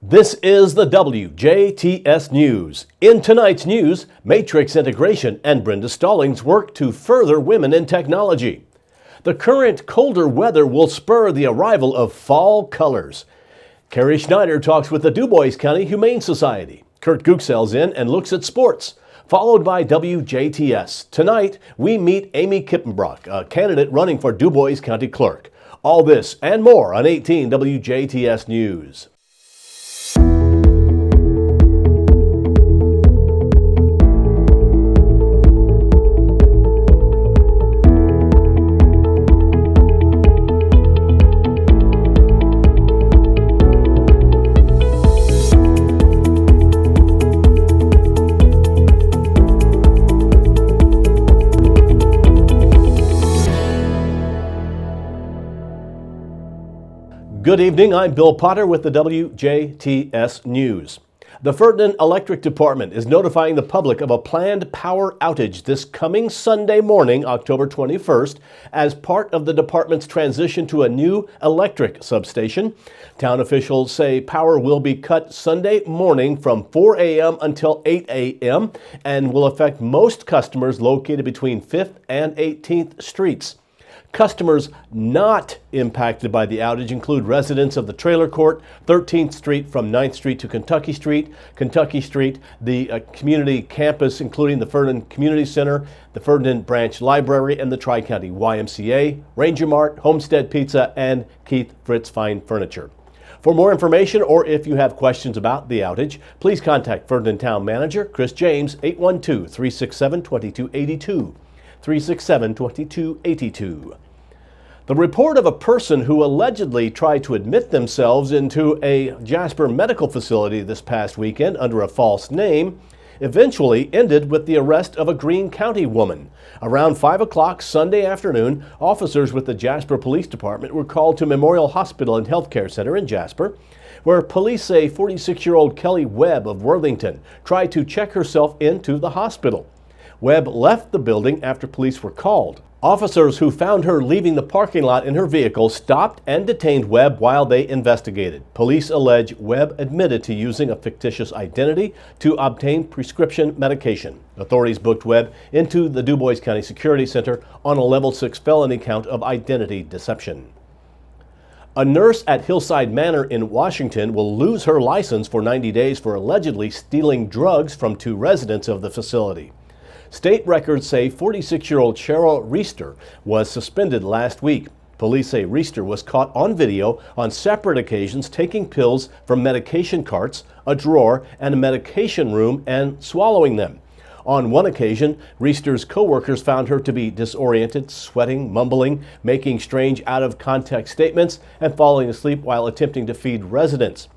This is the WJTS News. In tonight's news, Matrix integration and Brenda Stallings work to further women in technology. The current colder weather will spur the arrival of fall colors. Carrie Schneider talks with the DuBois County Humane Society. Kurt Guxell's in and looks at sports, followed by WJTS. Tonight, we meet Amy Kippenbrock, a candidate running for DuBois County Clerk. All this and more on 18 WJTS News. Good evening, I'm Bill Potter with the WJTS News. The Ferdinand Electric Department is notifying the public of a planned power outage this coming Sunday morning, October 21st, as part of the department's transition to a new electric substation. Town officials say power will be cut Sunday morning from 4 a.m. until 8 a.m. and will affect most customers located between 5th and 18th Streets. Customers not impacted by the outage include residents of the Trailer Court, 13th Street from 9th Street to Kentucky Street, the community campus including the Ferdinand Community Center, the Ferdinand Branch Library, and the Tri-County YMCA, Ranger Mart, Homestead Pizza, and Keith Fritz Fine Furniture. For more information or if you have questions about the outage, please contact Ferdinand Town Manager Chris James, 812-367-2282. 367-2282. The report of a person who allegedly tried to admit themselves into a Jasper medical facility this past weekend under a false name eventually ended with the arrest of a Greene County woman. Around 5 o'clock Sunday afternoon, officers with the Jasper Police Department were called to Memorial Hospital and Healthcare Center in Jasper, where police say 46-year-old Kelly Webb of Worthington tried to check herself into the hospital. Webb left the building after police were called. Officers who found her leaving the parking lot in her vehicle stopped and detained Webb while they investigated. Police allege Webb admitted to using a fictitious identity to obtain prescription medication. Authorities booked Webb into the DuBois County Security Center on a level 6 felony count of identity deception. A nurse at Hillside Manor in Washington will lose her license for 90 days for allegedly stealing drugs from 2 residents of the facility. State records say 46-year-old Cheryl Reister was suspended last week. Police say Reister was caught on video on separate occasions taking pills from medication carts, a drawer, and a medication room and swallowing them. On one occasion, Reister's co-workers found her to be disoriented, sweating, mumbling, making strange out-of-context statements, and falling asleep while attempting to feed residents.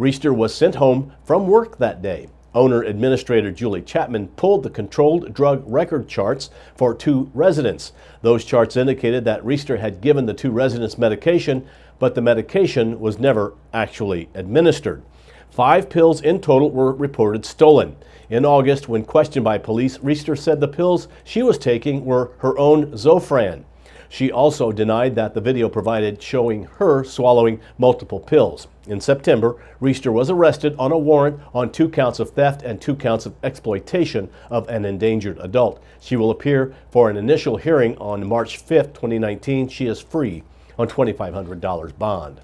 Reister was sent home from work that day. Owner-administrator Julie Chapman pulled the controlled drug record charts for 2 residents. Those charts indicated that Reister had given the 2 residents medication, but the medication was never actually administered. 5 pills in total were reported stolen. In August, when questioned by police, Reister said the pills she was taking were her own Zofran. She also denied that the video provided showing her swallowing multiple pills. In September, Reister was arrested on a warrant on 2 counts of theft and 2 counts of exploitation of an endangered adult. She will appear for an initial hearing on March 5, 2019. She is free on $2,500 bond.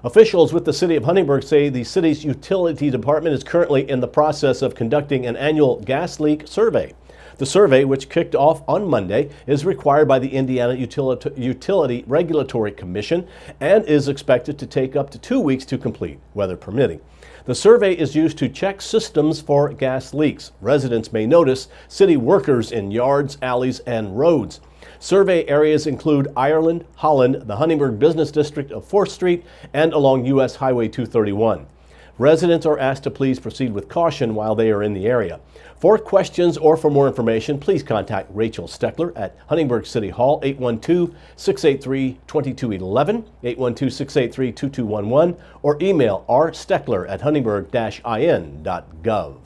Officials with the city of Huntingburg say the city's utility department is currently in the process of conducting an annual gas leak survey. The survey, which kicked off on Monday, is required by the Indiana Utility Regulatory Commission and is expected to take up to 2 weeks to complete, weather permitting. The survey is used to check systems for gas leaks. Residents may notice city workers in yards, alleys, and roads. Survey areas include Ireland, Holland, the Huntingburg Business District of 4th Street, and along U.S. Highway 231. Residents are asked to please proceed with caution while they are in the area. For questions or for more information, please contact Rachel Steckler at Huntingburg City Hall, 812-683-2211, 812-683-2211, or email rsteckler@huntingburg-in.gov.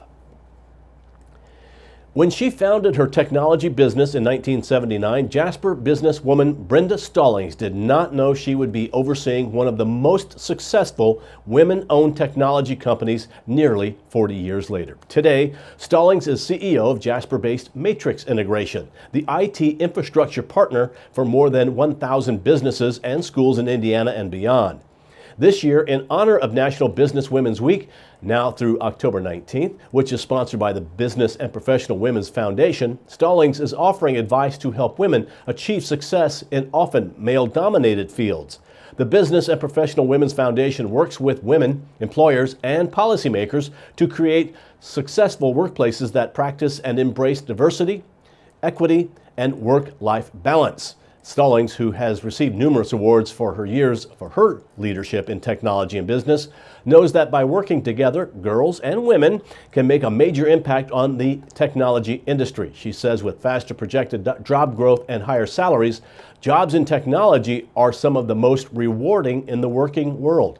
When she founded her technology business in 1979, Jasper businesswoman Brenda Stallings did not know she would be overseeing one of the most successful women-owned technology companies nearly 40 years later. Today, Stallings is CEO of Jasper-based Matrix Integration, the IT infrastructure partner for more than 1,000 businesses and schools in Indiana and beyond. This year, in honor of National Business Women's Week, now through October 19th, which is sponsored by the Business and Professional Women's Foundation, Stallings is offering advice to help women achieve success in often male-dominated fields. The Business and Professional Women's Foundation works with women, employers, and policymakers to create successful workplaces that practice and embrace diversity, equity, and work-life balance. Stallings, who has received numerous awards for her leadership in technology and business, knows that by working together, girls and women can make a major impact on the technology industry. She says with faster projected job growth and higher salaries, jobs in technology are some of the most rewarding in the working world.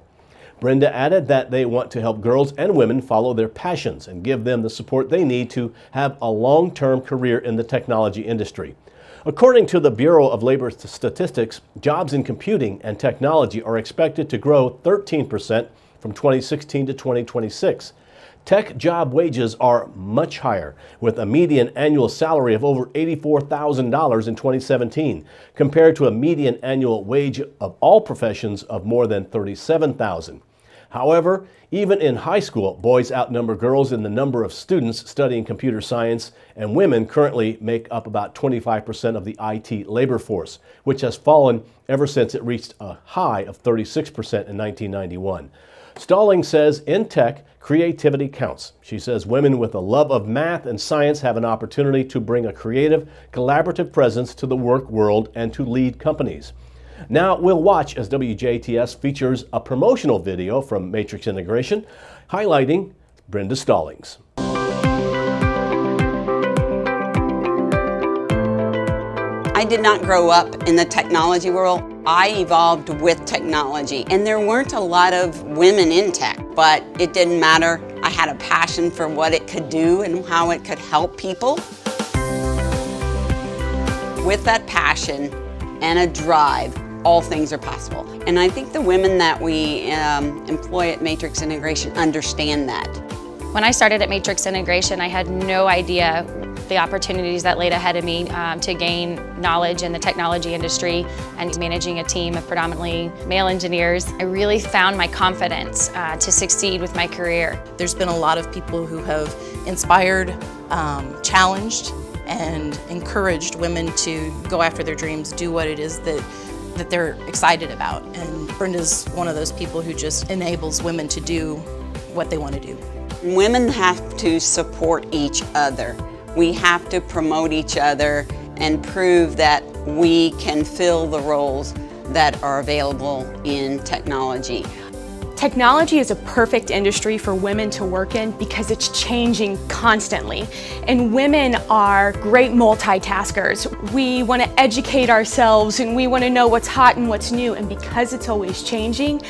Brenda added that they want to help girls and women follow their passions and give them the support they need to have a long-term career in the technology industry. According to the Bureau of Labor Statistics, jobs in computing and technology are expected to grow 13% from 2016 to 2026. Tech job wages are much higher, with a median annual salary of over $84,000 in 2017, compared to a median annual wage of all professions of more than $37,000. However, even in high school, boys outnumber girls in the number of students studying computer science, and women currently make up about 25% of the IT labor force, which has fallen ever since it reached a high of 36% in 1991. Stallings says in tech, creativity counts. She says women with a love of math and science have an opportunity to bring a creative, collaborative presence to the work world and to lead companies. Now we'll watch as WJTS features a promotional video from Matrix Integration highlighting Brenda Stallings. I did not grow up in the technology world. I evolved with technology, and there weren't a lot of women in tech, but it didn't matter. I had a passion for what it could do and how it could help people. With that passion and a drive, all things are possible. And I think the women that we employ at Matrix Integration understand that. When I started at Matrix Integration, I had no idea the opportunities that laid ahead of me to gain knowledge in the technology industry and managing a team of predominantly male engineers. I really found my confidence to succeed with my career. There's been a lot of people who have inspired, challenged, and encouraged women to go after their dreams, do what it is that they're excited about. And Brenda's one of those people who just enables women to do what they want to do. Women have to support each other. We have to promote each other and prove that we can fill the roles that are available in technology. Technology is a perfect industry for women to work in because it's changing constantly. And women are great multitaskers. We want to educate ourselves and we want to know what's hot and what's new. And because it's always changing,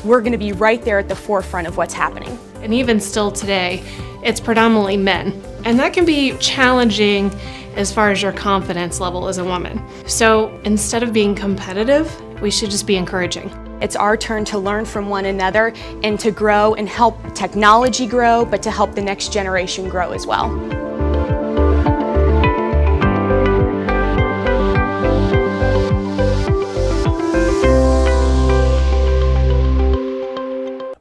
we're going to be right there at the forefront of what's happening. And even still today, it's predominantly men. And that can be challenging as far as your confidence level as a woman. So instead of being competitive, we should just be encouraging. It's our turn to learn from one another and to grow and help technology grow, but to help the next generation grow as well.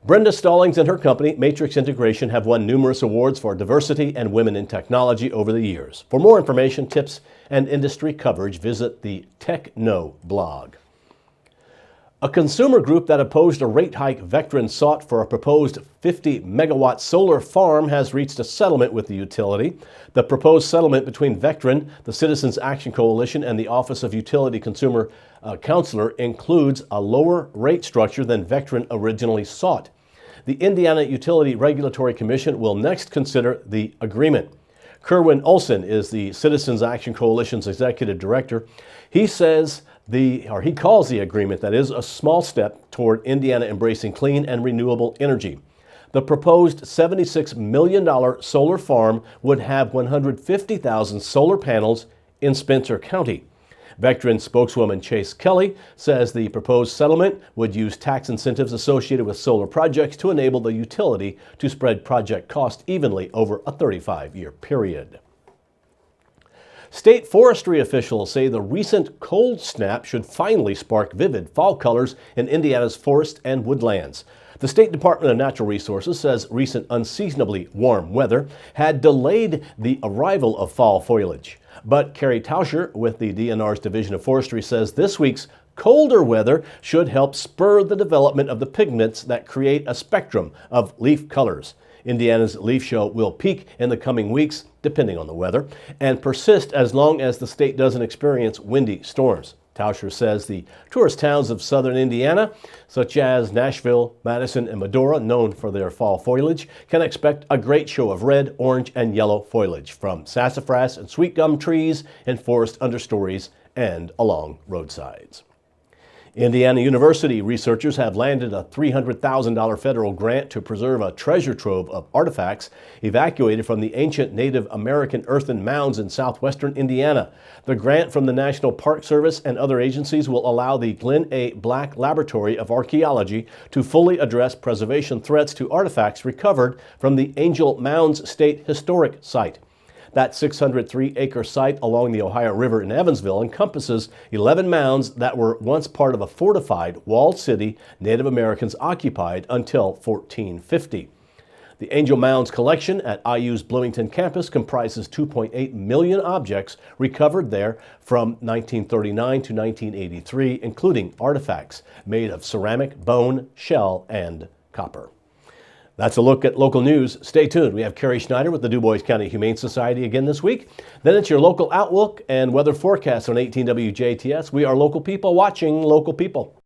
Brenda Stallings and her company, Matrix Integration, have won numerous awards for diversity and women in technology over the years. For more information, tips, and industry coverage, visit the Techno blog. A consumer group that opposed a rate hike Vectren sought for a proposed 50-megawatt solar farm has reached a settlement with the utility. The proposed settlement between Vectren, the Citizens Action Coalition, and the Office of Utility Consumer Counselor includes a lower rate structure than Vectren originally sought. The Indiana Utility Regulatory Commission will next consider the agreement. Kerwin Olson is the Citizens Action Coalition's executive director. He says he calls the agreement, that is, a small step toward Indiana embracing clean and renewable energy. The proposed $76 million solar farm would have 150,000 solar panels in Spencer County. Vectren spokeswoman Chase Kelly says the proposed settlement would use tax incentives associated with solar projects to enable the utility to spread project costs evenly over a 35-year period. State forestry officials say the recent cold snap should finally spark vivid fall colors in Indiana's forests and woodlands. The State Department of Natural Resources says recent unseasonably warm weather had delayed the arrival of fall foliage. But Carrie Tauscher with the DNR's Division of Forestry says this week's colder weather should help spur the development of the pigments that create a spectrum of leaf colors. Indiana's leaf show will peak in the coming weeks, depending on the weather, and persist as long as the state doesn't experience windy storms. Tauscher says the tourist towns of southern Indiana, such as Nashville, Madison, and Medora, known for their fall foliage, can expect a great show of red, orange, and yellow foliage from sassafras and sweet gum trees in forest understories and along roadsides. Indiana University researchers have landed a $300,000 federal grant to preserve a treasure trove of artifacts evacuated from the ancient Native American earthen mounds in southwestern Indiana. The grant from the National Park Service and other agencies will allow the Glenn A. Black Laboratory of Archaeology to fully address preservation threats to artifacts recovered from the Angel Mounds State Historic Site. That 603-acre site along the Ohio River in Evansville encompasses 11 mounds that were once part of a fortified, walled city Native Americans occupied until 1450. The Angel Mounds collection at IU's Bloomington campus comprises 2.8 million objects recovered there from 1939 to 1983, including artifacts made of ceramic, bone, shell, and copper. That's a look at local news. Stay tuned. We have Carrie Schneider with the DuBois County Humane Society again this week. Then it's your local outlook and weather forecast on 18 WJTS. We are local people watching local people.